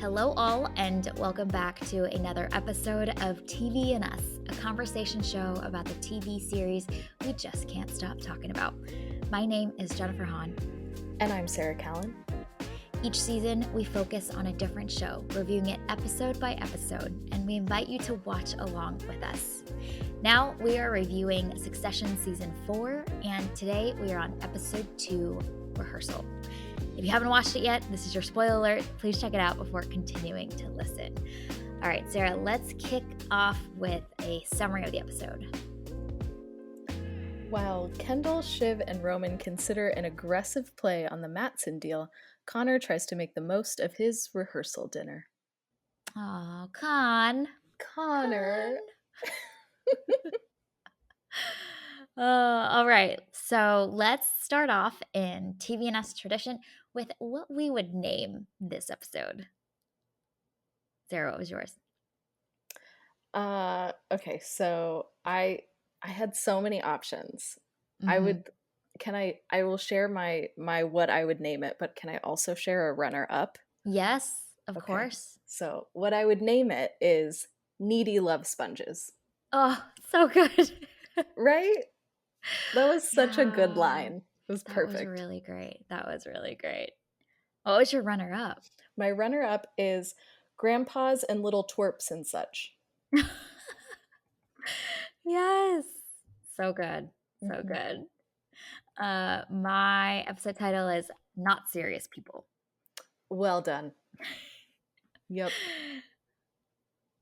Hello, all, and welcome back to another episode of TV and Us, a conversation show about the TV series we just can't stop talking about. My name is Jennifer Hahn. And I'm Sarah Callan. Each season, we focus on a different show, reviewing it episode by episode, and we invite you to watch along with us. Now, we are reviewing Succession Season 4, and today we are on Episode 2, Rehearsal. If you haven't watched it yet, this is your spoiler alert. Please check it out before continuing to listen. All right, Sarah, let's kick off with a summary of the episode. While Kendall, Shiv, and Roman consider an aggressive play on the Matsson deal, Connor tries to make the most of his rehearsal dinner. Oh, Connor. All right, so let's start off in TV and Us tradition with what we would name this episode. Sarah, what was yours? Okay, so I had so many options. Mm-hmm. I will share my what I would name it, but can I also share a runner up? Yes, of course. So what I would name it is Needy Love Sponges. Oh, so good. Right? That was such a good line. It was perfect. That was really great. What was your runner-up? My runner-up is Grandpas and Little Twerps and Such. Yes. So good. So good. My episode title is Not Serious People. Well done. Yep.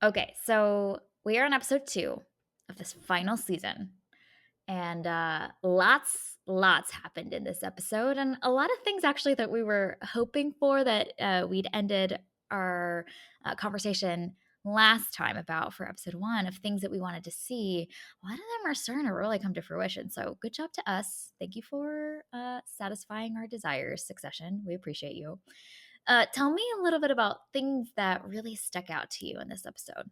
Okay, so we are on episode 2 of this final season. And lots happened in this episode, and a lot of things actually that we were hoping for that we'd ended our conversation last time about for episode 1 of things that we wanted to see. A lot of them are starting to really come to fruition. So good job to us. Thank you for satisfying our desires, Succession. We appreciate you. Tell me a little bit about things that really stuck out to you in this episode.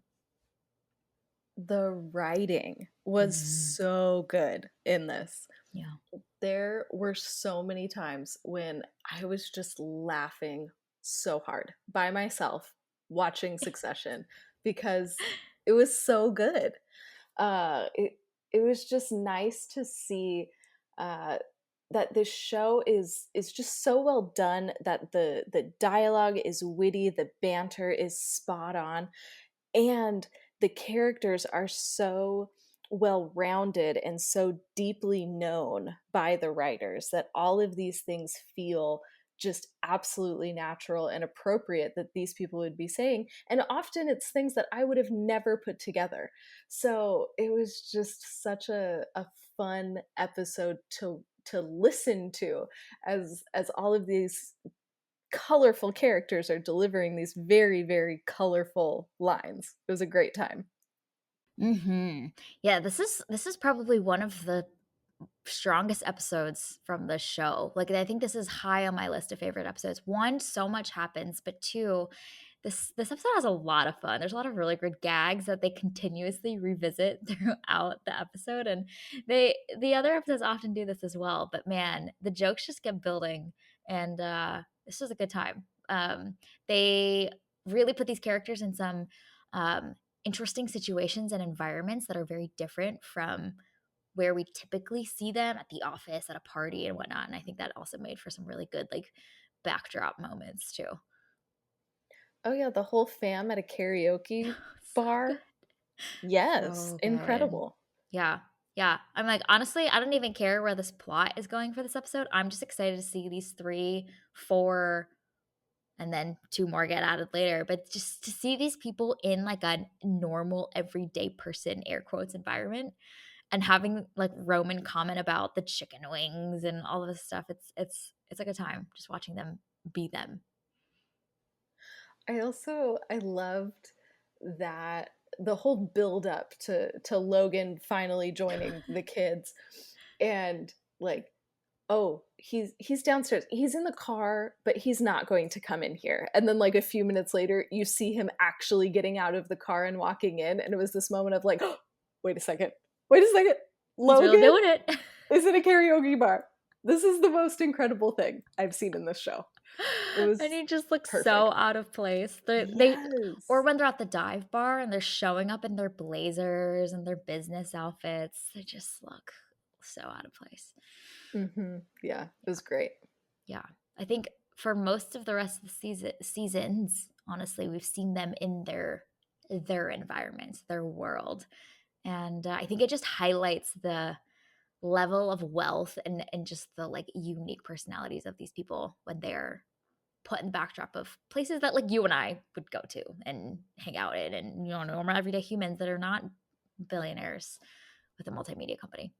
The writing was so good in this. Yeah. There were so many times when I was just laughing so hard by myself watching Succession because it was so good. It was just nice to see that this show is just so well done, that the dialogue is witty, the banter is spot on, and the characters are so well-rounded and so deeply known by the writers that all of these things feel just absolutely natural and appropriate that these people would be saying. And often it's things that I would have never put together. So it was just such a fun episode to listen to as all of these colorful characters are delivering these very, very colorful lines. It was a great time. Yeah, this is probably one of the strongest episodes from the show. Like, I think this is high on my list of favorite episodes. 1, so much happens, but 2, this episode has a lot of fun. There's a lot of really good gags that they continuously revisit throughout the episode, and the other episodes often do this as well. But man, the jokes just kept building, and this was a good time. They really put these characters in some interesting situations and environments that are very different from where we typically see them at the office, at a party, and whatnot. And I think that also made for some really good backdrop moments too. Oh yeah, the whole fam at a karaoke bar. Good. Yes, So incredible. Yeah. I'm like, honestly, I don't even care where this plot is going for this episode. I'm just excited to see these 3, 4, and then 2 more get added later. But just to see these people in like a normal, everyday person, air quotes, environment, and having like Roman comment about the chicken wings and all of this stuff, it's like a time just watching them be them. I loved that the whole build up to Logan finally joining the kids, and like, oh, he's downstairs, he's in the car, but he's not going to come in here. And then like a few minutes later, you see him actually getting out of the car and walking in, and it was this moment of like, oh, wait a second, Logan really doing it. is in a karaoke bar. This is the most incredible thing I've seen in this show. It And was he just looks so perfect. out of place. They or Yes. when they're at the dive bar and they're showing up in their blazers and their business outfits, they just look so out of place. Mhm. Yeah, it Yeah, was great. yeah. I think for most of the rest of the seasons, honestly, we've seen them in their environment, their world, and I think it just highlights the level of wealth and just the like unique personalities of these people when they're put in the backdrop of places that like you and I would go to and hang out in, and normal everyday humans that are not billionaires with a multimedia company.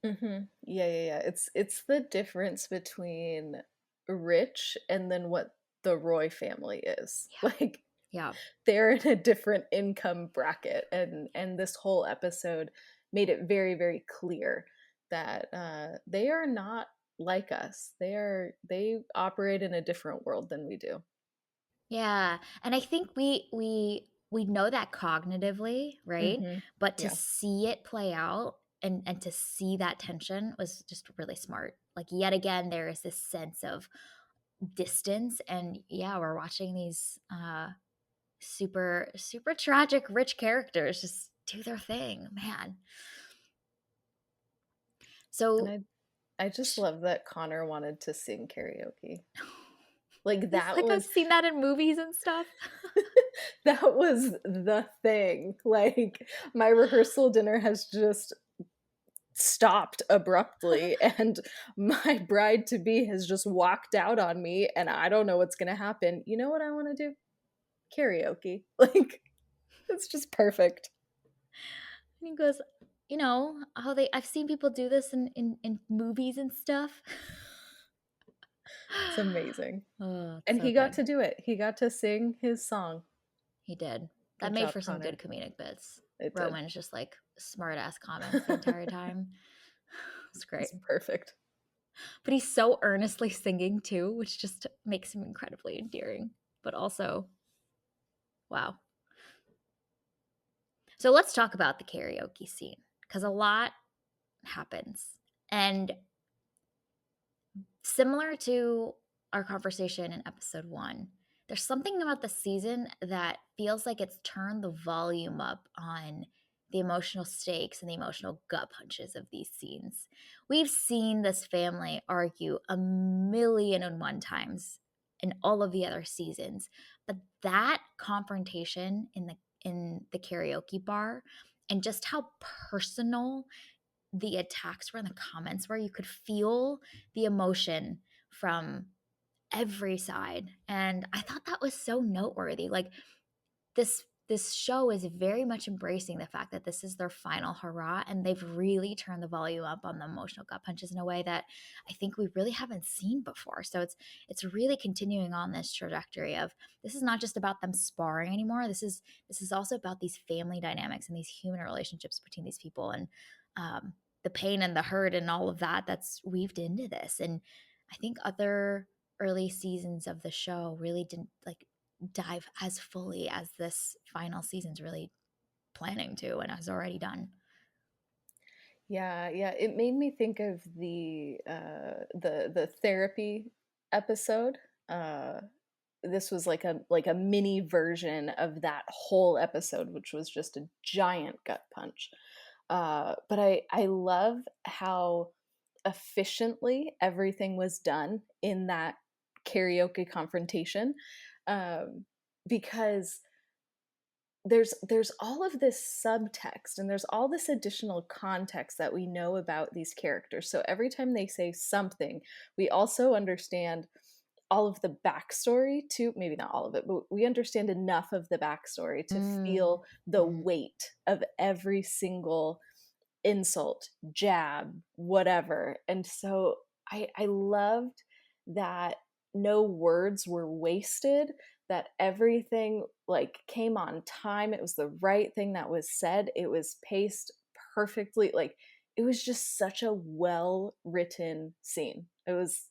Mhm. Yeah, yeah, yeah. It's the difference between rich and then what the Roy family is. Yeah. Like Yeah. they're in a different income bracket, and this whole episode made it very, very clear that they are not like us. They operate in a different world than we do. Yeah, and I think we know that cognitively, right? Mhm. But to Yeah. see it play out and to see that tension was just really smart. Like yet again, there is this sense of distance, and yeah, we're watching these super super tragic rich characters just do their thing, man. And So I just sh- love that Connor wanted to sing karaoke. Like he's that like, I've was seen that in movies and stuff. that was the thing. Like my rehearsal dinner has just stopped abruptly and my bride to be has just walked out on me and I don't know what's going to happen. You know what I want to do? Karaoke. Like it's just perfect. And he goes, how they I've seen people do this in movies and stuff. It's amazing. Oh, it's And so he got good. to do it. He got to sing his song. He did. That Good made job, for some Connor. good comedic bits. It did. Roman's just like smart ass comments the entire time. It's great. It's perfect. But he's so earnestly singing too, which just makes him incredibly endearing. But also, wow. So let's talk about the karaoke scene because a lot happens. And similar to our conversation in episode 1, there's something about the season that feels like it's turned the volume up on the emotional stakes and the emotional gut punches of these scenes. We've seen this family argue a million and one times in all of the other seasons, but that confrontation in the karaoke bar and just how personal the attacks were in the comments where you could feel the emotion from every side, and I thought that was so noteworthy. Like this show is very much embracing the fact that this is their final hurrah, and they've really turned the volume up on the emotional gut punches in a way that I think we really haven't seen before. So it's really continuing on this trajectory of this is not just about them sparring anymore. This is also about these family dynamics and these human relationships between these people, and um, the pain and the hurt and all of that that's weaved into this. And I think other early seasons of the show really didn't like dive as fully as this final season's really planning to and has already done. Yeah, yeah. It made me think of the therapy episode. Uh this was like a mini version of that whole episode, which was just a giant gut punch. But I love how efficiently everything was done in that karaoke confrontation, um, because there's all of this subtext and there's all this additional context that we know about these characters. So every time they say something, we also understand all of the backstory to, maybe not all of it, but we understand enough of the backstory to Mm. feel the Mhm. weight of every single insult, jab, whatever. And so I loved that no words were wasted, that everything like came on time. It was the right thing that was said. It was paced perfectly. Like it was just such a well written scene. It was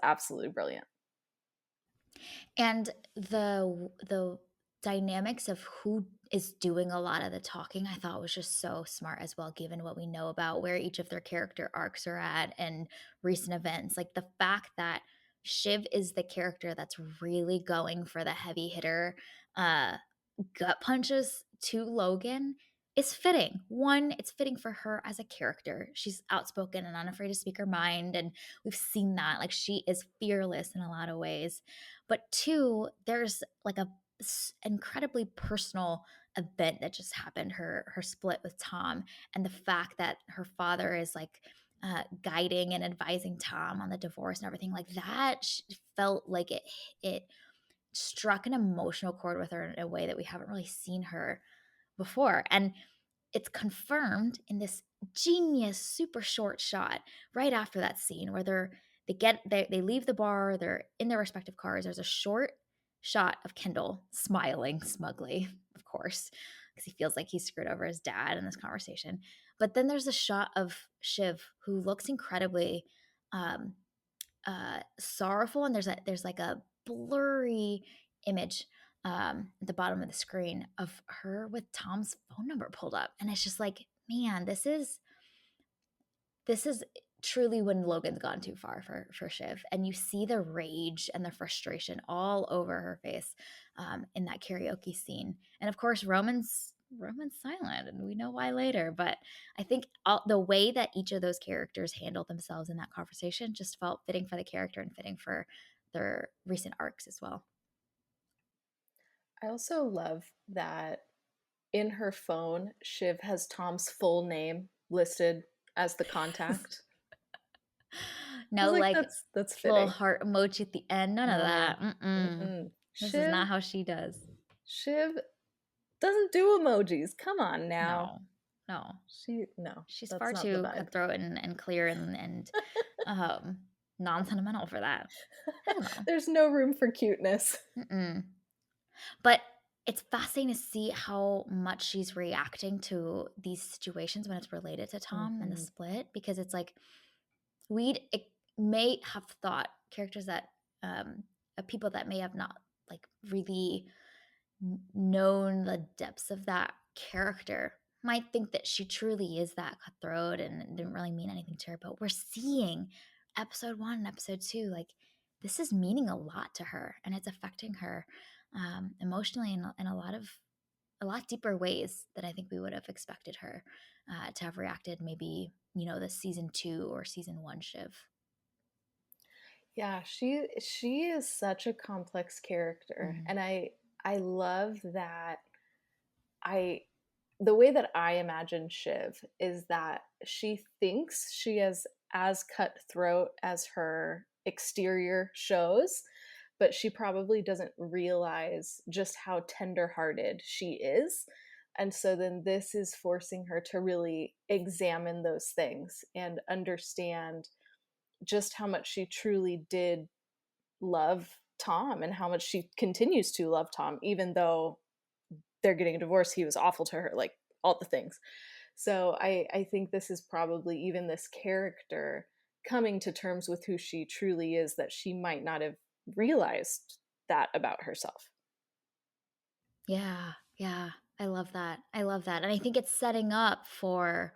absolutely brilliant. And the dynamics of who is doing a lot of the talking, I thought was just so smart as well, given what we know about where each of their character arcs are at and recent events. Like the fact that Shiv is the character that's really going for the heavy hitter, uh, gut punches to Logan is fitting. One, it's fitting for her as a character. She's outspoken and unafraid to speak her mind, and we've seen that. Like, she is fearless in a lot of ways. But two, there's like a incredibly personal event that just happened, her split with Tom, and the fact that her father is like guiding and advising Tom on the divorce and everything like that felt like it struck an emotional chord with her in a way that we haven't really seen her before. And it's confirmed in this genius, super short shot right after that scene where they leave the bar, they're in their respective cars. There's a short shot of Kendall smiling smugly, of course, because he feels like he's screwed over his dad in this conversation. But then there's a shot of Shiv who looks incredibly um, sorrowful, and there's like a blurry image at the bottom of the screen of her with Tom's phone number pulled up, and it's just like, man, this is truly when Logan's gone too far for Shiv, and you see the rage and the frustration all over her face in that karaoke scene, and of course Roman's silent, and we know why later. But I think the way that each of those characters handled themselves in that conversation just felt fitting for the character and fitting for their recent arcs as well. I also love that in her phone, Shiv has Tom's full name listed as the contact. I was No, like, like that's little fitting. heart emoji at the end. None of No. that. Mm-mm. Mm-mm. This is Shiv not how she does. Shiv doesn't do emojis. Come on now. No, no. No, She's that's far not the too vibe. cutthroat and clear and um, non-sentimental for that. Hell no. There's no room for cuteness. Mm-mm. But it's fascinating to see how much she's reacting to these situations when it's related to Tom and the Hmm. split, because it's like it may have thought characters that people that may have not like really known the depths of that character might think that she truly is that cutthroat and it didn't really mean anything to her. But we're seeing episode 1 and episode 2, like, this is meaning a lot to her, and it's affecting her emotionally in a lot deeper ways than I think we would have expected her to have reacted, maybe, the season 2 or season 1 Shiv. Yeah, she is such a complex character, Mhm. and I love that I the way that I imagine Shiv is that she thinks she is as cutthroat as her exterior shows, but she probably doesn't realize just how tender-hearted she is. And so then this is forcing her to really examine those things and understand just how much she truly did love Tom and how much she continues to love Tom, even though they're getting a divorce. He was awful to her, like all the things. So I think this is probably even this character coming to terms with who she truly is that she might not have realized that about herself. Yeah, yeah. I love that. I love that. And I think it's setting up for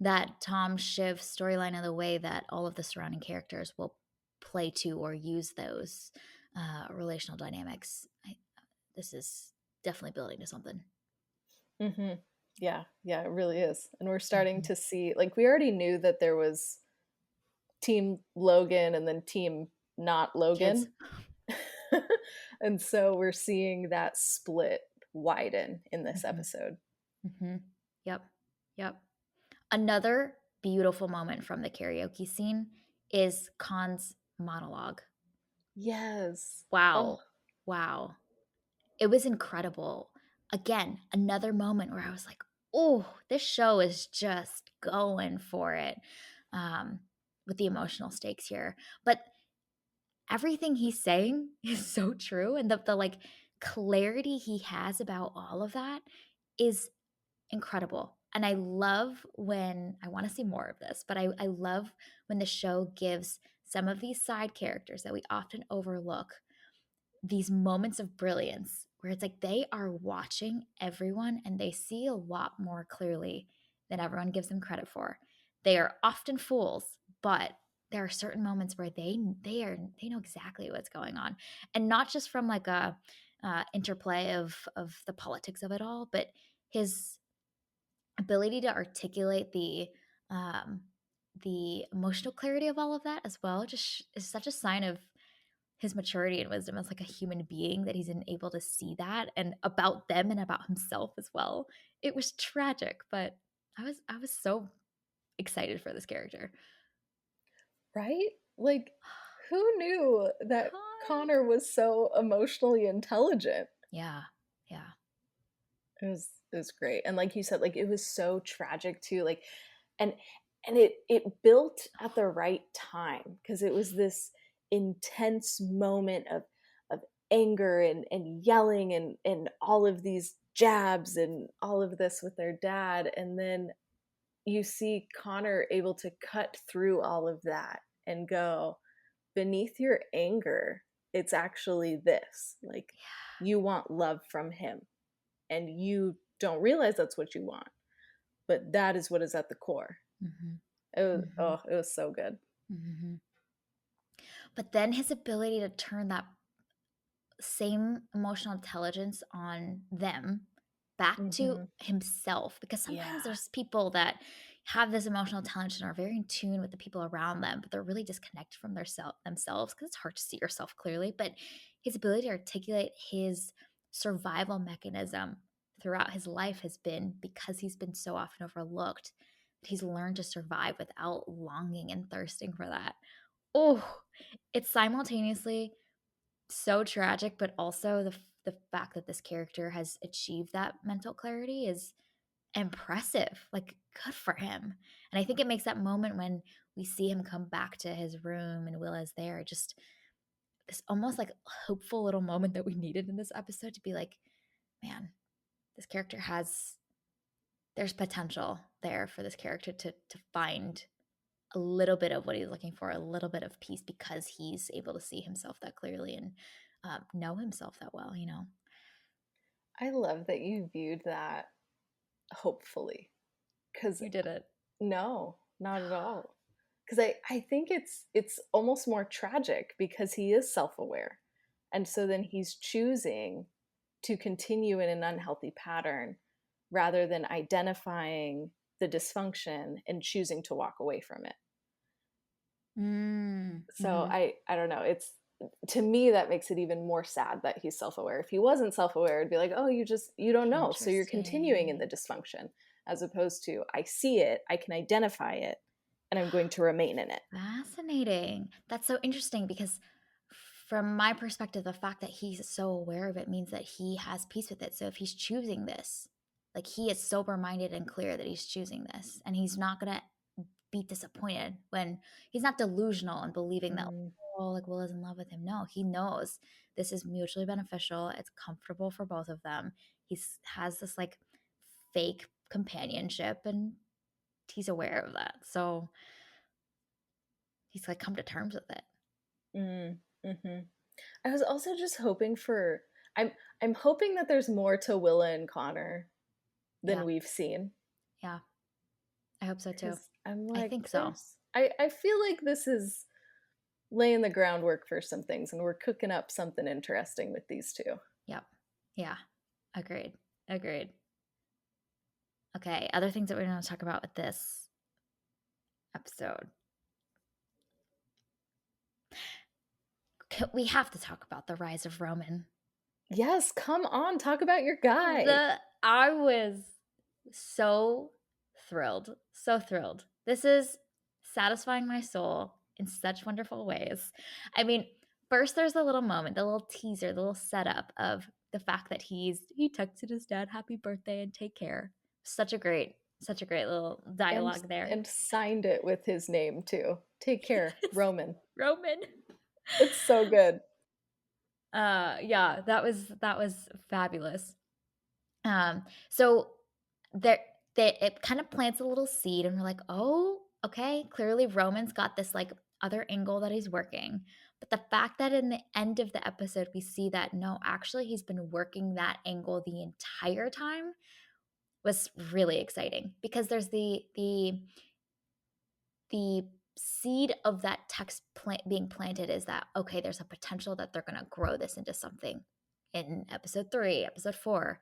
that Tom Shiv storyline in the way that all of the surrounding characters will play to or use those relational dynamics. This is definitely building to something. Hmm. Yeah, yeah, it really is. And we're starting Mhm. to see, like, we already knew that there was Team Logan and then Team Not Kids. Logan. And so we're seeing that split widen in this Hmm. episode. Hmm. Yep. Yep. Another beautiful moment from the karaoke scene is Khan's monologue. Yes. Oh, Wow. Wow. It was incredible. Again, another moment where I was like, "Oh, this show is just going for it," um, with the emotional stakes here. But everything he's saying is so true, and the like clarity he has about all of that is incredible. And I love when I want to see more of this, but I love when the show gives some of these side characters that we often overlook these moments of brilliance where it's like they are watching everyone and they see a lot more clearly than everyone gives them credit for. They are often fools, but there are certain moments where they know exactly what's going on, and not just from like a interplay of the politics of it all, but his ability to articulate um, the emotional clarity of all of that as well just is such a sign of his maturity and wisdom as like a human being that he's been able to see that and about them and about himself as well. It was tragic, but I was so excited for this character. Right? Like, who knew that Connor. Connor was so emotionally intelligent? Yeah. Yeah. It was great, and like you said, like, it was so tragic too, like, and it built at the right time because it was this intense moment of anger and yelling and all of these jabs and all of this with their dad, and then you see Connor able to cut through all of that and go, "Beneath your anger, it's actually this, like, you want love from him, and you don't realize that's what you want, but that is what is at the core." Mhm. It was so good. Mhm. But then his ability to turn that same emotional intelligence on them back to Mhm. himself, because sometimes Yeah. there's people that have this emotional intelligence and are very in tune with the people around them, but they're really disconnected from their themselves because it's hard to see yourself clearly. But his ability to articulate his survival mechanism throughout his life has been because he's been so often overlooked that he's learned to survive without longing and thirsting for that. Oh, it's simultaneously so tragic, but also the fact that this character has achieved that mental clarity is impressive. Like, good for him. And I think it makes that moment when we see him come back to his room and Will is there, just this almost like hopeful little moment that we needed in this episode to be like, man, this character has there's potential there for this character to find a little bit of what he's looking for, a little bit of peace because he's able to see himself that clearly and know himself that well, you know? I love that you viewed that hopefully, because You did it. no, not at all. Because I think it's almost more tragic because he is self-aware, and so then he's choosing to continue in an unhealthy pattern rather than identifying the dysfunction and choosing to walk away from it. Mm, So mhm. I don't know, it's to me, that makes it even more sad that he's self-aware. If he wasn't self-aware, it'd be like, "Oh, you don't know, so you're continuing in the Interesting. dysfunction," as opposed to, "I see it, I can identify it, and I'm going to remain in it." Fascinating. That's so interesting because from my perspective, the fact that he's so aware of it means that he has peace with it. So if he's choosing this, like he is sober minded and clear that he's choosing this, and he's not gonna be disappointed when he's not delusional and believing that, Mm, oh, like Will is in love with him. No, he knows this is mutually beneficial. It's comfortable for both of them. He's has this like fake companionship and he's aware of that. So he's like come to terms with it. mhm. I was also just hoping for I'm I'm hoping that there's more to Willa and Connor than Yeah. we've seen, Yeah. I hope so too. because I'm I like, think so. there's I feel like this is laying the groundwork for some things, and we're cooking up something interesting with these 2. Yep. Yeah. Agreed. Agreed. Okay. Other things that we're going to talk about with this episode. We have to talk about the rise of Roman. Yes, come on, talk about your guy. I was so thrilled. So thrilled. This is satisfying my soul in such wonderful ways. I mean, first there's the little moment, the little teaser, the little setup of the fact that he texted his dad happy birthday and take care. Such a great little And dialogue there. and signed it with his name too. Take care, Roman. Roman. It's so good. Yeah, that was fabulous. So there it kind of plants a little seed and we're like, "Oh, okay, clearly Roman's got this like other angle that he's working." But the fact that in the end of the episode we see that no, actually he's been working that angle the entire time was really exciting because there's the seed of that text being planted is that, okay, there's a potential that they're going to grow this into something in episode 3, episode 4.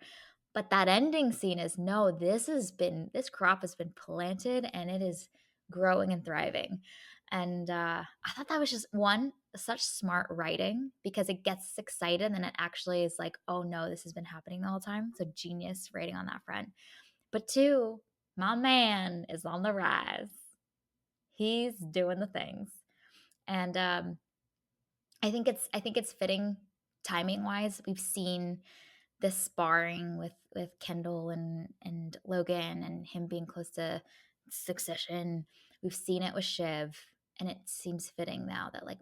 But that ending scene is no, this crop has been planted and it is growing and thriving. And I thought that was just one, such smart writing because it gets us excited and then it actually is like, oh no, this has been happening the whole time. So genius writing on that front. But two, my man is on the rise. He's doing the things. And I think it's fitting timing wise. We've seen this sparring with Kendall and Logan and him being close to succession. We've seen it with Shiv, and it seems fitting now that like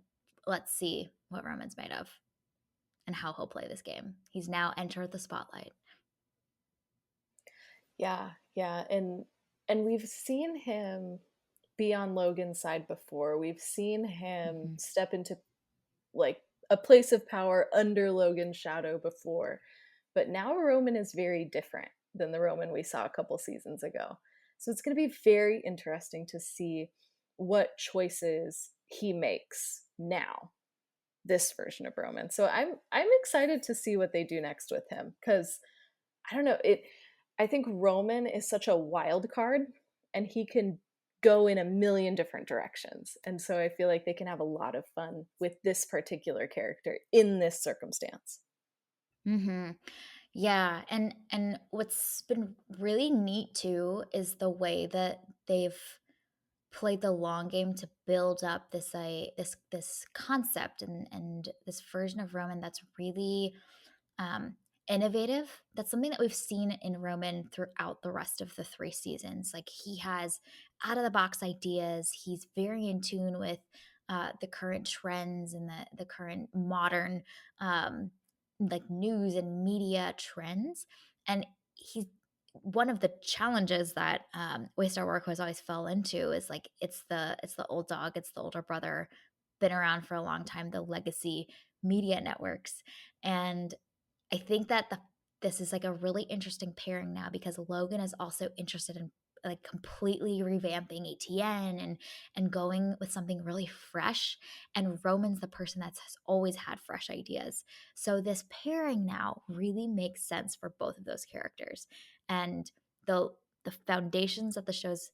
let's see what Roman's made of and how he'll play this game. He's now entered the spotlight. Yeah, yeah, and we've seen him be on Logan's side before. We've seen him Mm-hmm. step into like a place of power under Logan's shadow before. But now Roman is very different than the Roman we saw a couple seasons ago. So it's going to be very interesting to see what choices he makes now, this version of Roman. So I'm excited to see what they do next with him cuz I don't know, I think Roman is such a wild card and he can go in a million different directions. And so I feel like they can have a lot of fun with this particular character in this circumstance. Mm-hmm. Yeah, and what's been really neat too is the way that they've played the long game to build up this concept and this version of Roman that's really um, innovative. That's something that we've seen in Roman throughout the rest of the 3 seasons. Like he has out of the box ideas. He's very in tune with the current trends and the current modern like news and media trends. And he's one of the challenges that Waystar Work has always fell into is like it's the old dog, it's the older brother, been around for a long time, the legacy media networks. And I think that this is like a really interesting pairing now because Logan is also interested in like completely revamping ATN and going with something really fresh, and Roman's the person that has always had fresh ideas. So this pairing now really makes sense for both of those characters. And the the foundations that the show's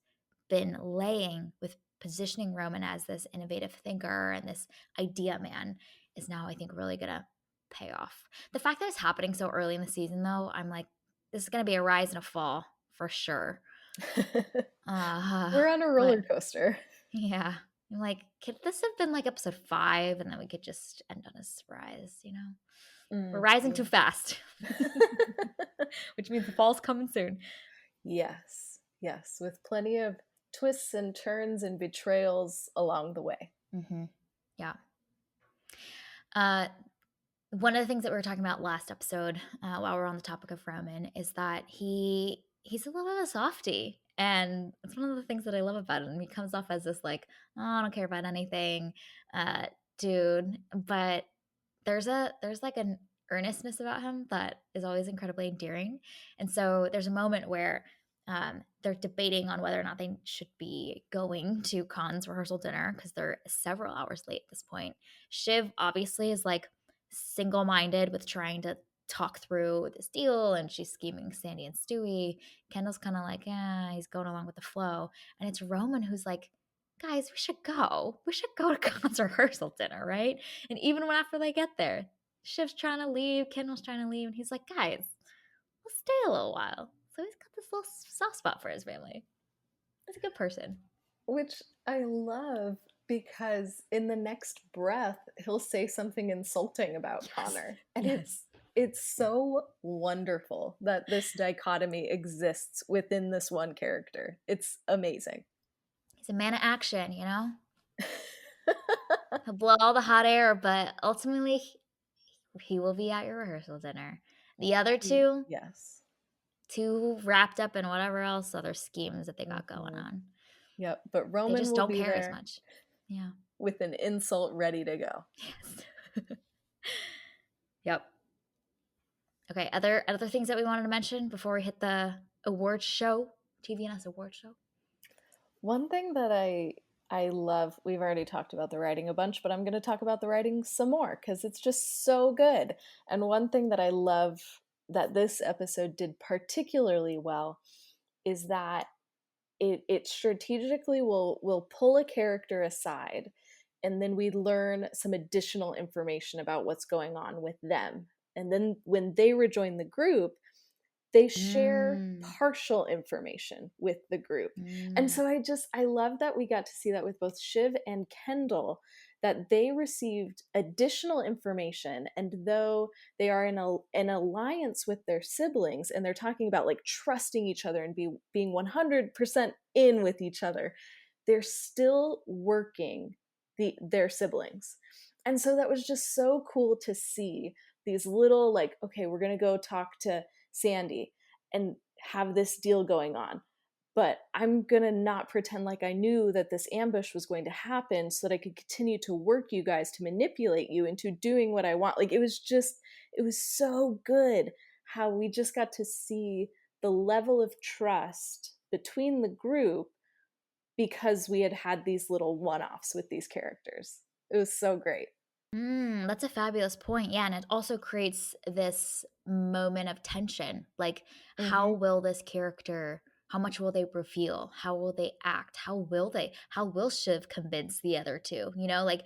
been laying with positioning Roman as this innovative thinker and this idea man is now I think really gonna pay off. The fact that it's happening so early in the season, though, I'm like, this is going to be a rise and a fall for sure. We're on a But roller coaster. yeah, I'm like, could this have been like episode 5 and then we could just end on this rise, you know? We're rising too Yeah. fast, which means the fall's coming soon. Yes, yes, with plenty of twists and turns and betrayals along the way. Mm-hmm. Yeah. Uh, One of the things that we were talking about last episode, while we're on the topic of Roman, is that he's a little bit of a softie, and it's one of the things that I love about him. He comes off as this like, oh, I don't care about anything, uh, dude. But there's like an earnestness about him that is always incredibly endearing. And so there's a moment where they're debating on whether or not they should be going to Khan's rehearsal dinner because they're several hours late at this point. Shiv obviously is like single-minded with trying to talk through this deal and she's scheming Sandy and Stewie. Kendall's kind of like, yeah, he's going along with the flow. And it's Roman who's like, guys, we should go. We should go to Khan's rehearsal dinner, right? And even when after they get there, Shiv's trying to leave, Kendall's trying to leave, and he's like, guys, let's stay a little while. So he's got this little soft spot for his family. He's a good person. Which I love because in the next breath he'll say something insulting about Yes. Connor. And Yes. it's so wonderful that this dichotomy exists within this one character. It's amazing. He's a man of action, you know? He'll blow all the hot air, but ultimately he will be at your rehearsal dinner. The other two, Yes. too wrapped up in whatever else other schemes that they got going Mhm. on. Yep, but They Roman just will don't be care as there much. Yeah. with an insult ready to go. Yes. Yep. Okay. Other things that we wanted to mention before we hit the awards show, TVNS award show. One thing that we've already talked about the writing a bunch, but I'm going to talk about the writing some more because it's just so good. And one thing that I love that this episode did particularly well is that it strategically will pull a character aside, and then we learn some additional information about what's going on with them. And then when they rejoin the group, they share Mm, partial information with the group. And mm, so I love that we got to see that with both Shiv and Kendall, that they received additional information. And though they are in an alliance with their siblings, and they're talking about like trusting each other and being 100% in with each other, they're still working their siblings. And so that was just so cool to see these little, like, okay, we're going to go talk to Sandy and have this deal going on. But I'm going to not pretend like I knew that this ambush was going to happen so that I could continue to work you guys to manipulate you into doing what I want. Like, it was so good how we just got to see the level of trust between the group because we had had these little one offs with these characters. It was so great. that's a fabulous point. Yeah, and it also creates this moment of tension. Like, how Mm-hmm. will this character? How much will they reveal? How will they act? How will they? How will Shiv convince the other two? You know, like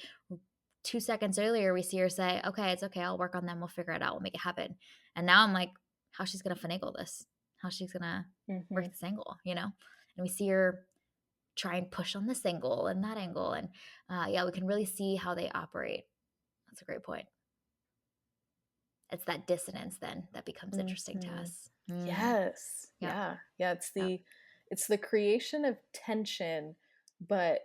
2 seconds earlier, we see her say, "Okay, it's okay. I'll work on them. We'll figure it out. We'll make it happen." And now I'm like, how she's gonna finagle this? How she's gonna Mm-hmm. work this angle? You know? And we see her try and push on this angle and that angle, and yeah, we can really see how they operate. That's a great point. It's that dissonance then that becomes interesting to Mm-hmm. us. Yes. Yep. Yeah. Yeah. Yep. It's the creation of tension, but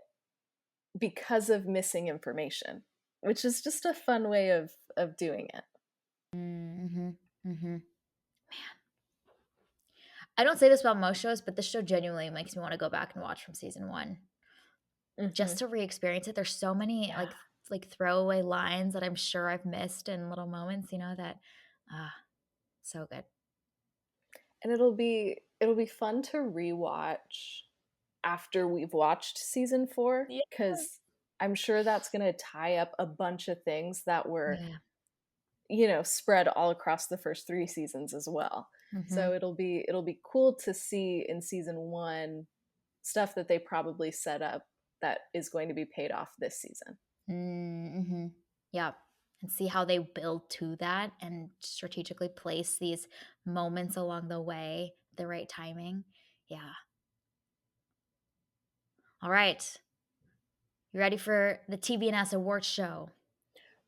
because of missing information, which is just a fun way of doing it. Mm-hmm. Mm-hmm. I don't say this about most shows, but this show genuinely makes me want to go back and watch from season one Mm-hmm. just to re-experience it. There's so many Yeah. like throwaway lines that I'm sure I've missed in little moments, you know, that ah, so good. And it'll be fun to rewatch after we've watched season 4 Yes. cuz I'm sure that's going to tie up a bunch of things that were, Yeah. spread all across the first 3 seasons as well. Mm-hmm. So it'll be cool to see in season 1 stuff that they probably set up that is going to be paid off this season. Mm-hmm. Yeah. And see how they build to that and strategically place these moments along the way, the right timing. Yeah. All right. You ready for the TBNS Awards show?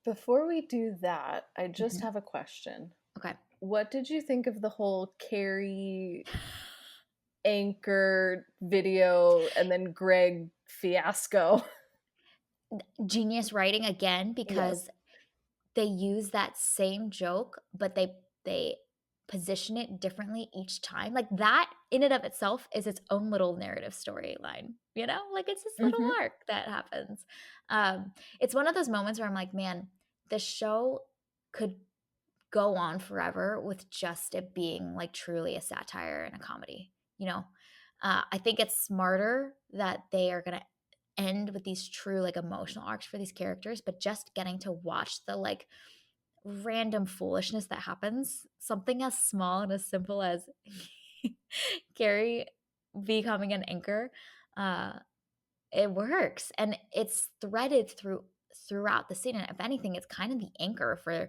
Before we do that, I just Mhm. have a question. Okay. What did you think of the whole Carrie Anchor video and then Greg fiasco? Genius writing again Yes. because they use that same joke, but they position it differently each time. Like that in and of itself is its own little narrative storyline, you know? Like it's this little Mhm. arc that happens. It's one of those moments where I'm like, man, the show could go on forever with just it being like truly a satire and a comedy, you know? I think it's smarter that they are gonna end with these true like emotional arcs for these characters, but just getting to watch the like random foolishness that happens, something as small and as simple as Carrie becoming an anchor, uh, it works, and it's threaded throughout the scene, and if anything, it's kind of the anchor for,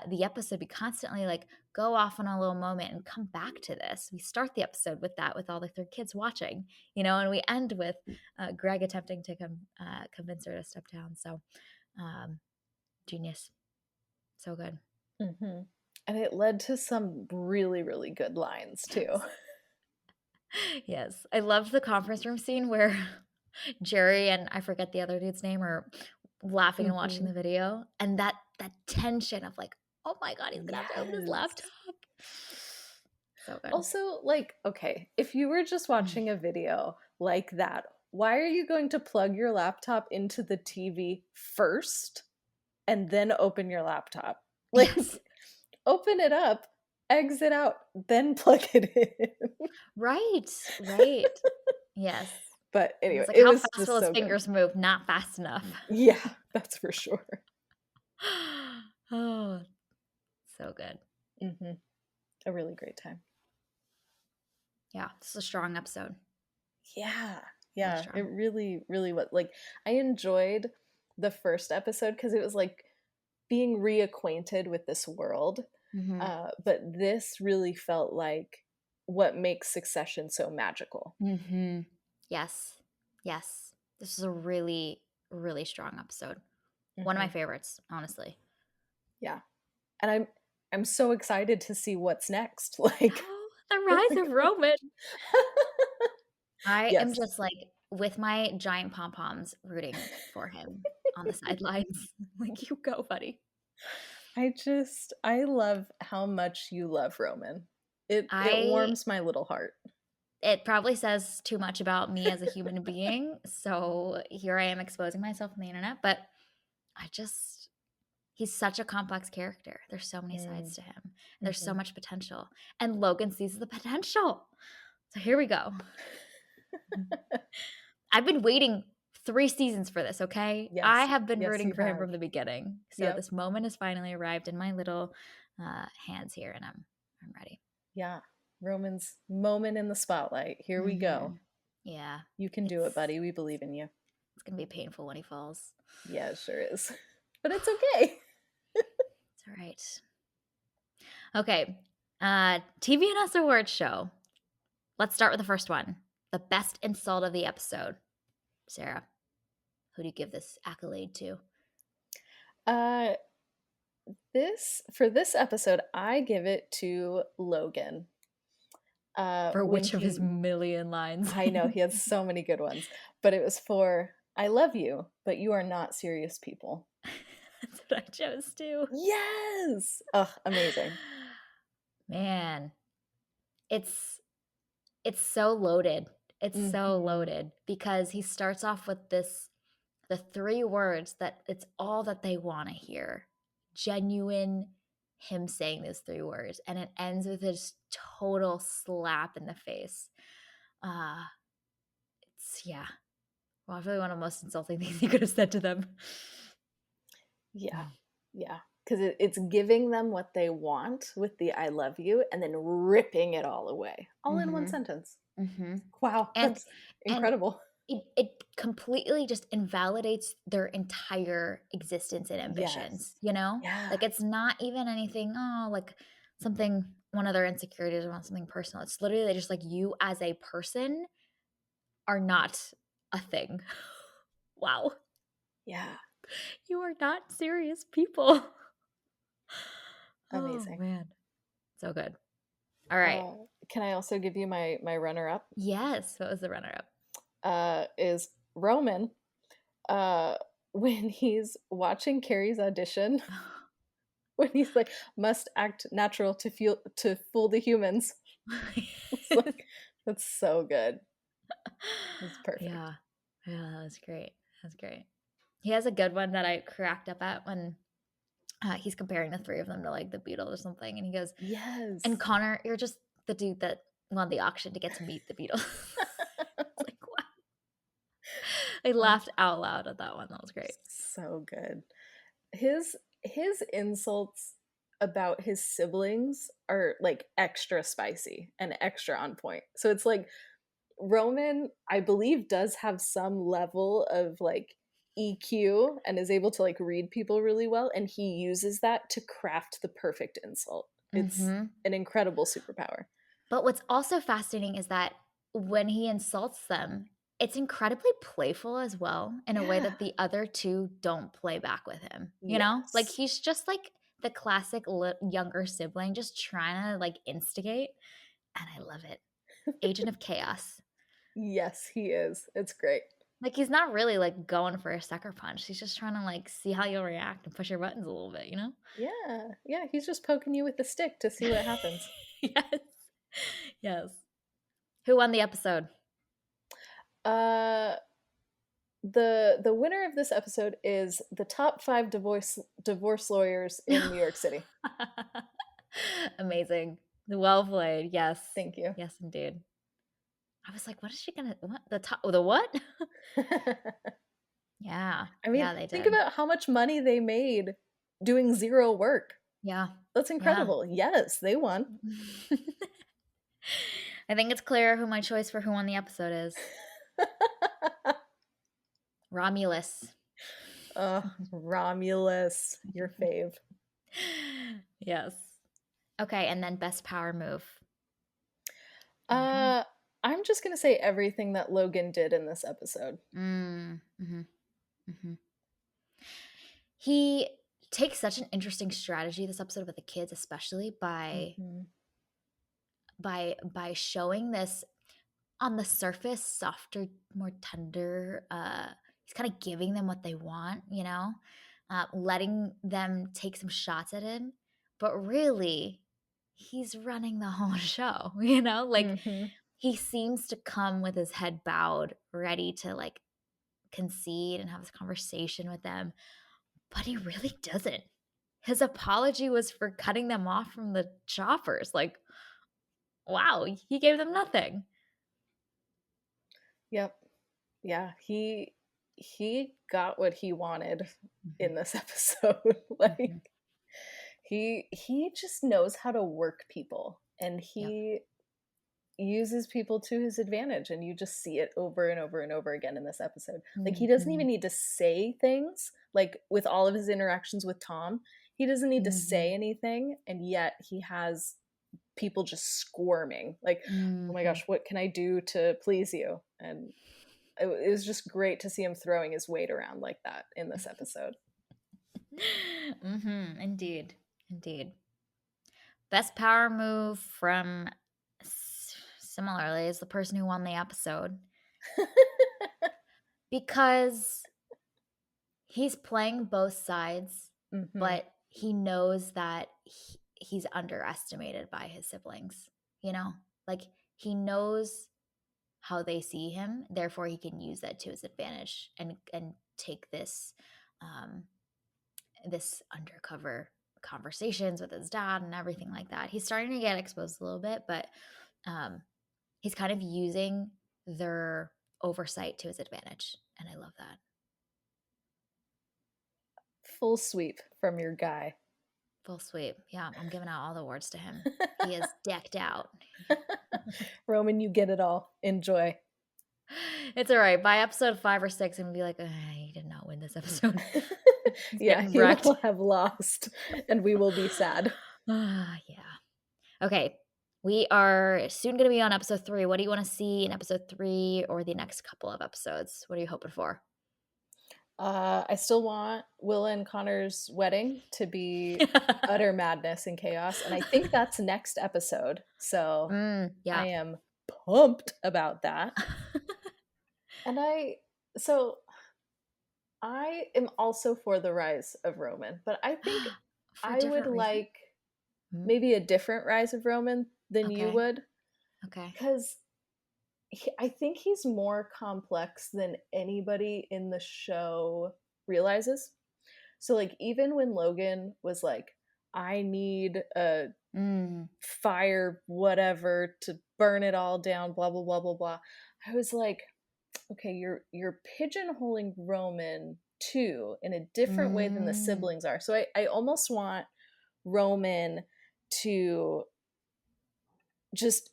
the episode. We constantly, like, go off on a little moment and come back to this. We start the episode with that, with all the 3 kids watching, you know, and we end with, Greg attempting to convince her to step down, so, um, genius. So good. Mhm. And it led to some really, really good lines too. Yes. Yes. I loved the conference room scene where Jerry and I forget the other dude's name are laughing and watching Mhm. the video, and that tension of like, "Oh my god, he's gonna have to open his laptop." Yes. So good. Also, like, okay, if you were just Mm. watching a video like that, why are you going to plug your laptop into the TV first and then open your laptop? Yes. Like, open it up, exit out, then plug it in. Right, right. Yes. But And anyway, it's like, it how was fast will just his so good. fingers move? Not fast enough. Yeah, that's for sure. Oh, so good. Mhm. A really great time. Yeah, this is a strong episode. Yeah. Really Yeah, it strong. really, really was. Like, I enjoyed the first episode because it was like being reacquainted with this world. Mhm. But this really felt like what makes Succession so magical. Mhm. Yes. Yes. This is a really, really strong episode. One of my Mhm. favorites, honestly. Yeah. And I'm so excited to see what's next. Like, Oh, the oh rise my of god. Roman. I am Yes. just, like, with my giant pom-poms rooting for him on the sidelines. Like, "You go, buddy." I love how much you love Roman. It I warms my little heart. It probably says too much about me as a human being, so here I am exposing myself on the internet, but I just he's such a complex character. There's so many sides Mm, to him. There's so mhm. much potential, and Logan sees the potential. So here we go. I've been waiting 3 seasons for this, okay? I Yes. have been Yes, rooting you for him have. from the beginning. So Yep. this moment has finally arrived in my little, hands here, and I'm ready. Yeah. Roman's moment in the spotlight. Here we go. Mhm. Yeah. You can do it, It's buddy. We believe in you. it's gonna be painful when he falls. Yeah, it sure is. But it's okay. It's alright. Okay, TVNS awards show. Let's start with the first one. The best insult of the episode. Sarah, who do you give this accolade to? Uh this episode, I give it to Logan. For When which of his he million lines? I know he has so many good ones, but it was for I love you, but you are not serious people. That's what I chose too. Yes. Ugh, amazing. Man, it's it's so loaded. It's so Mhm. loaded because he starts off with the 3 words that it's all that they wanna hear. Genuine him saying those 3 words, and it ends with this total slap in the face. Uh, it's yeah. Well, probably one of the most insulting things he could have said to them. Yeah. Mm. Yeah. Because it's giving them what they want with the I love you and then ripping it all away, all in one Mhm, sentence. mhm. Wow, And that's and incredible. it completely just invalidates their entire existence and Yes. ambitions, you know? Yeah. Like, it's not even anything, oh, like, something one of their insecurities or something personal. It's literally just, like, you as a person are not a thing. Wow. Yeah. You are not serious people. Oh, Amazing. man. So good. Alright. Can I also give you my runner up? Yes. What was the runner-up? Is Roman uh when he's watching Carrie's audition, when he's like, must act natural to fool the humans. It's like that's so good. It's perfect. Yeah. Yeah, that was great. That was great. He has a good one that I cracked up at when, he's comparing the 3 of them to, like, the Beatles or something, and he goes, "And Yes. Connor, you're just the dude that won the auction to get to meet the Beatles." It's like, wow. I Oh, laughed out loud at that one. That was great. so good. His insults about his siblings are like extra spicy and extra on point. So it's like Roman, I believe, does have some level of like EQ and is able to like read people really well, and he uses that to craft the perfect insult. It's Mhm. an incredible superpower. But what's also fascinating is that when he insults them, it's incredibly playful as well in a way Yeah. that the other 2 don't play back with him, you know? Like, Yes. he's just like the classic younger sibling just trying to, like, instigate, and I love it. Agent of chaos. Yes, he is. It's great. Like, he's not really, like, going for a sucker punch. He's just trying to, like, see how you'll react and push your buttons a little bit, you know? Yeah. Yeah, he's just poking you with the stick to see what happens. Yes. Yes. Who won the episode? Uh the winner of this episode is the top 5 divorce lawyers in New York City. Amazing. Well played. Yes. Thank you. Yes, indeed. I was like, "What is she gonna what? The what?" Yeah. I mean, Yeah, they think did. about how much money they made doing 0 work. Yeah. That's Yeah. incredible. Yes, they won. I think it's clear who my choice for who won the episode is. Romulus. Romulus, your fave. Yes. Okay, and then best power move. Logan? Uh, I'm just gonna say everything that Logan did in this episode. Mhm, mhm. He takes such an interesting strategy this episode with the kids, especially Mhm. by showing this on the surface softer, more tender. He's kind of giving them what they want, letting them take some shots at him, but really, he's running the whole show. Like Mhm. he seems to come with his head bowed, ready to like concede and have this conversation with them, but he really doesn't. His apology was for cutting them off from the choppers. Like, wow, he gave them nothing. Yep. Yeah, he got what he wanted Mhm, in this episode. Like mhm. he just knows how to work people and Yep. he uses people to his advantage and you just see it over and over and over again in this episode. Like he doesn't even Mhm, need to say things like with all of his interactions with Tom. He doesn't need to say mhm, anything and yet he has people just squirming like, "Oh my mhm. gosh, what can I do to please you?" And it was just great to see him throwing his weight around like that in this episode. Mhm, indeed, indeed. Best power move from similarly is the person who won the episode because he's playing both sides, Mhm. but he knows that he's underestimated by his siblings, you know? Like he knows how they see him, therefore he can use that to his advantage and take um this undercover conversations with his dad and everything like that. He's starting to get exposed a little bit, but um he's kind of using their oversight to his advantage, and I love that. Full sweep from your guy. Full sweep. Yeah, I'm giving out all the awards to him. He is decked out. Roman, you get it all. Enjoy. It's all right. By episode 5 or 6, I'm gonna be like, he did not win this episode. He's Yeah, getting he wrecked. will have lost and we will be sad. Yeah. Okay. We are soon going to be on episode 3. What do you want to see in episode 3 or the next couple of episodes? What are you hoping for? I still want Willa and Connor's wedding to be utter madness and chaos, and I think that's next episode. So I Yeah. am pumped about that. And so I am also for the rise of Roman, but I think For I would different reasons. like Mm, maybe a different rise of Roman than you okay. would, Okay. because I think he's more complex than anybody in the show realizes. So, like, even when Logan was like, I need a Mm. fire, whatever, to burn it all down, blah, blah, blah, blah, blah. I was like, okay, you're pigeonholing Roman too in a different way than the Mm. siblings are. So I almost want Roman to just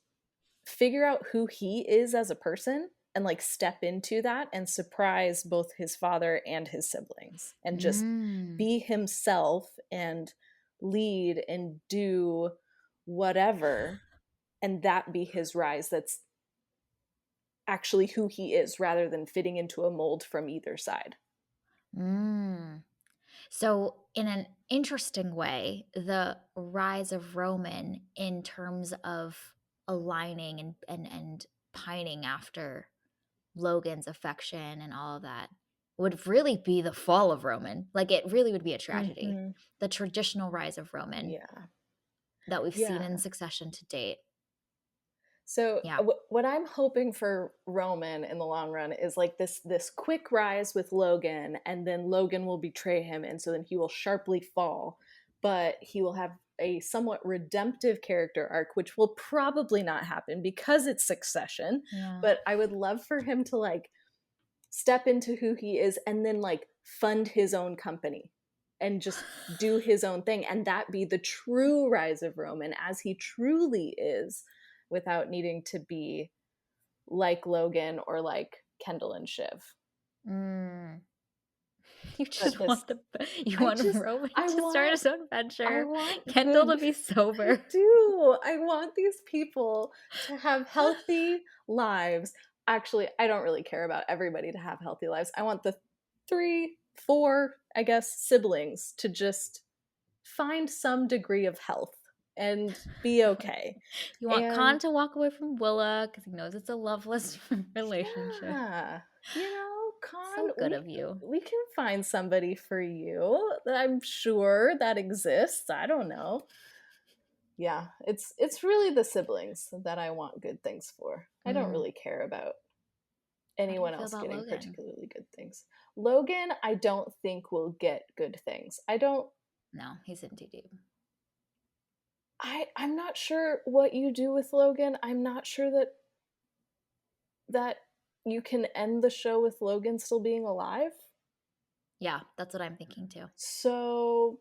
figure out who he is as a person and like step into that and surprise both his father and his siblings and just Mm. be himself and lead and do whatever and that be his rise that's actually who he is rather than fitting into a mold from either side. Mm. So, in an interesting way, the rise of Roman in terms of aligning and pining after Logan's affection and all of that would really be the fall of Roman. Like it really would be a tragedy. Mhm. The traditional rise of Roman Yeah. that we've seen in Yeah. Succession to date. So Yeah. what I'm hoping for Roman in the long run is like this quick rise with Logan, and then Logan will betray him, and so then he will sharply fall, but he will have a somewhat redemptive character arc, which will probably not happen because it's Succession, Yeah. but I would love for him to like step into who he is and then like fund his own company and just do his own thing and that be the true rise of Roman as he truly is without needing to be like Logan or like Kendall and Shiv. Mm. You But just his want you I want just Roman I to start want his own I venture, want Kendall good to be I sober. do. I want these people to have healthy lives. Actually, I don't really care about everybody to have healthy lives. I want the 3, 4, I guess, siblings to just find some degree of health and be okay. You want And Khan to walk away from Willa because he knows it's a loveless relationship. yeah, Con, So good of you. we can find somebody for you. I'm sure that exists. I don't know. Yeah, it's really the siblings that I want good things for. I don't Mm. really care about How do you anyone feel else about getting Logan? particularly good things. Logan, I don't think will get good things. I don't No, he's in too deep. I'm not sure what you do with Logan. I'm not sure that you can end the show with Logan still being alive. Yeah, that's what I'm thinking too. So,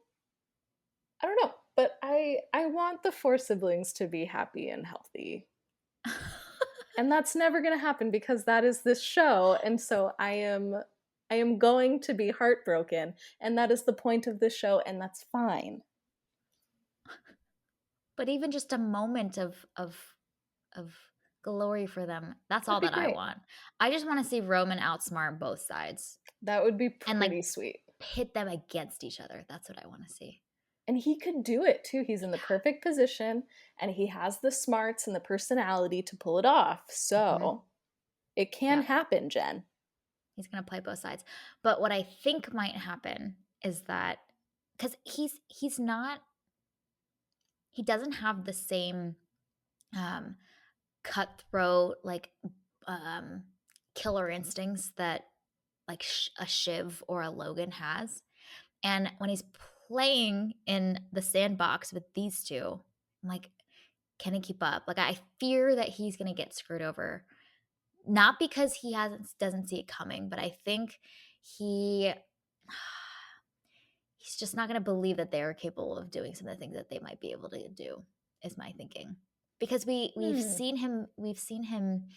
I don't know, but I want the 4 siblings to be happy and healthy. And that's never going to happen because that is this show and so I am going to be heartbroken and that is the point of this show and that's fine. But even just a moment of glory for them, that's all That'd be that I great. want. I just wanna see Roman outsmart both sides That would be and, like, pretty sweet. pit them against each other. That's what I wanna see. And he could do it too. He's in the Yeah. perfect position and he has the smarts and the personality to pull it off. Mhm. So, it can Yeah. happen, Jen. He's gonna play both sides. But what I think might happen is that because he's not he doesn't have the same, um, cutthroat, like, um, killer instincts that, like, a Shiv or a Logan has. And when he's playing in the sandbox with these 2, I'm like, "Can he keep up?" Like, I fear that he's gonna get screwed over. Not because he doesn't see it coming, but I think he he's just not gonna believe that they are capable of doing some of the things that they might be able to do, is my thinking. Because Hmm. we've seen him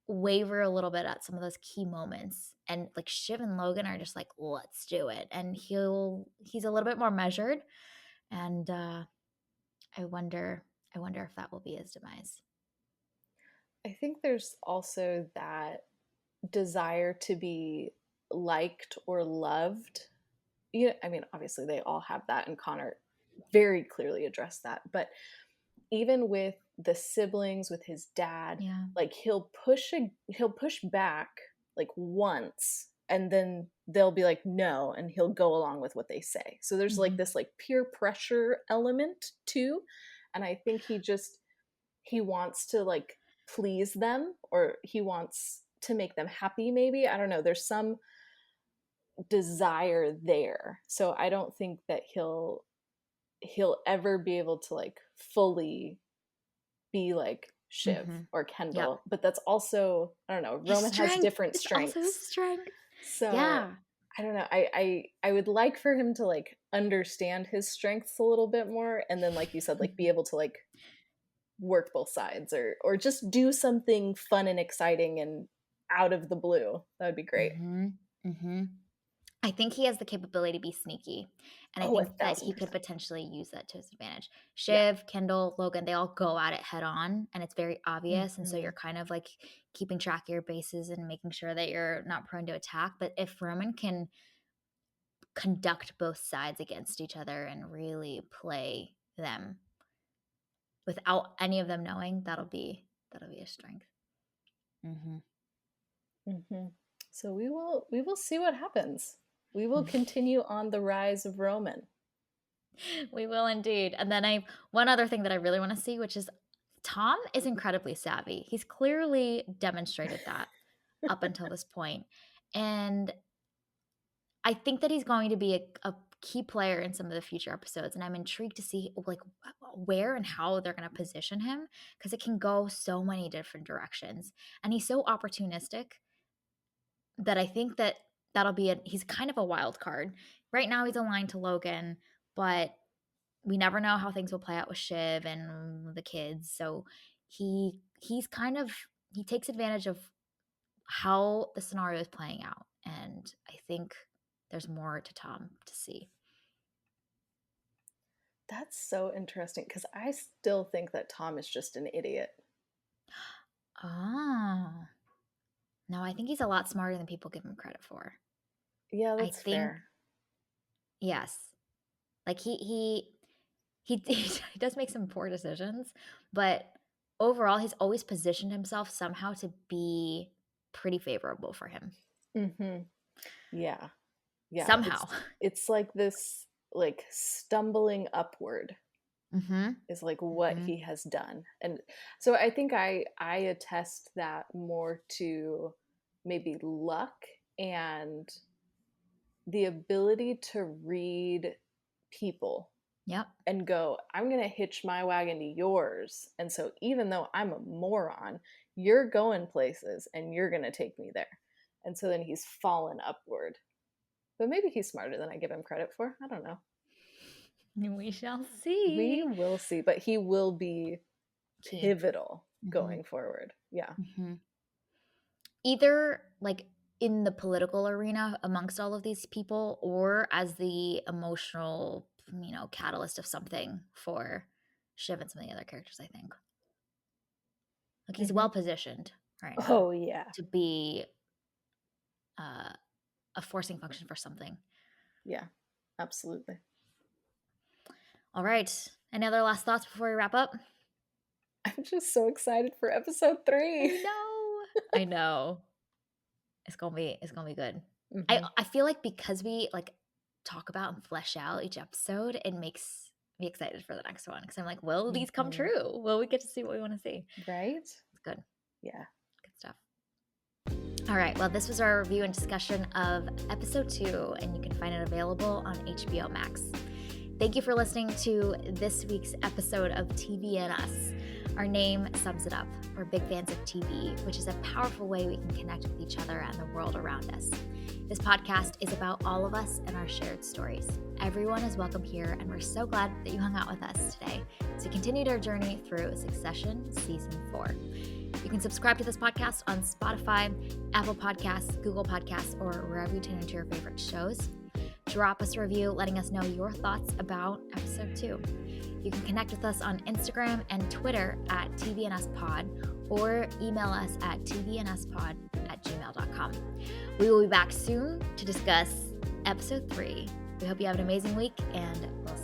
waver a little bit at some of those key moments, and, like, Shiv and Logan are just like, "Let's do it," and he's a little bit more measured, and, I wonder I wonder if that will be his demise. I think there's also that desire to be liked or loved. Yeah, I mean, obviously they all have that, and Connor very clearly addressed that. But even with the siblings, with his dad, Yeah. like he'll push back like once, and then they'll be like no, and he'll go along with what they say. So there's like Mhm. this like peer pressure element too, and I think he wants to like please them or he wants to make them happy maybe. I don't know. There's some desire there. So I don't think that he'll ever be able to like fully be like Shiv Mhm. or Yep. Kendall. But that's also I don't know, His Roman has strength. different It's also his strengths. strength. So Yeah. I don't know. I would like for him to like understand his strengths a little bit more and then like you said, like be able to like work both sides or just do something fun and exciting and out of the blue. That would be great. Mhm. Mhm. I think he has the capability to be sneaky, and I Oh, a think that thousand he could percent. potentially use that to his advantage. Yeah. Shiv, Kendall, Logan, they all go at it head on, and it's very obvious, and so Mhm. you're kind of, like, keeping track of your bases and making sure that you're not prone to attack, but if Roman can conduct both sides against each other and really play them without any of them knowing, that'll be a strength. Mhm. Mhm. So we will see what happens. We will continue on the rise of Roman. We will indeed. And then I one other thing that I really wanna see, which is Tom is incredibly savvy. He's clearly demonstrated that up until this point, and I think that he's going to be a key player in some of the future episodes, and I'm intrigued to see like where and how they're going to position him, because it can go so many different directions, and he's so opportunistic that I think that he's kind of a wild card. Right now he's aligned to Logan, but we never know how things will play out with Shiv and the kids. So he's kind of he takes advantage of how the scenario is playing out, and I think there's more to Tom to see. That's so interesting because I still think that Tom is just an idiot. Oh. No, I think he's a lot smarter than people give him credit for. Yeah, I that's think fair. yes. Like he he does make some poor decisions, but overall he's always positioned himself somehow to be pretty favorable for him. Mhm. Yeah. Yeah, Somehow. it's like this, like, stumbling upward Mhm. is, like, what Mhm. he has done, and so I think I attest that more to maybe luck and the ability to read people Yep. and go, I'm going to hitch my wagon to yours. And so even though I'm a moron, you're going places and you're going to take me there. And so then he's fallen upward. But maybe he's smarter than I give him credit for. I don't know. We shall We see. will see. But he will be Key. pivotal Mhm. going forward. Yeah. Mhm. Either like in the political arena amongst all of these people, or as the emotional, catalyst of something for Shiv and some of the other characters, I think. Like he's Hmm. well positioned right now Oh, yeah. to be uh, a forcing function for something. Yeah. Absolutely. All right. Any other last thoughts before we wrap up? I'm just so excited for episode 3. I know. I know. It's gonna be good. I Hmm. I feel like because we like talk about and flesh out each episode, it makes me excited for the next one, because I'm like, will these come Hmm. true? Will we get to see what we want to see? Right? It's good. Yeah. Good stuff. All right. Well, this was our review and discussion of episode 2, and you can find it available on HBO Max. Thank you for listening to this week's episode of TV and Us. Our name sums it up. We're big fans of TV, which is a powerful way we can connect with each other and the world around us. This podcast is about all of us and our shared stories. Everyone is welcome here, and we're so glad that you hung out with us today as we continued our journey through Succession Season 4. You can subscribe to this podcast on Spotify, Apple Podcasts, Google Podcasts, or wherever you tune into your favorite shows. Drop us a review letting us know your thoughts about episode 2. You can connect with us on Instagram and Twitter at tvnspod, or email us at tvnspod@gmail.com. We will be back soon to discuss episode 3. We hope you have an amazing week, and we'll see you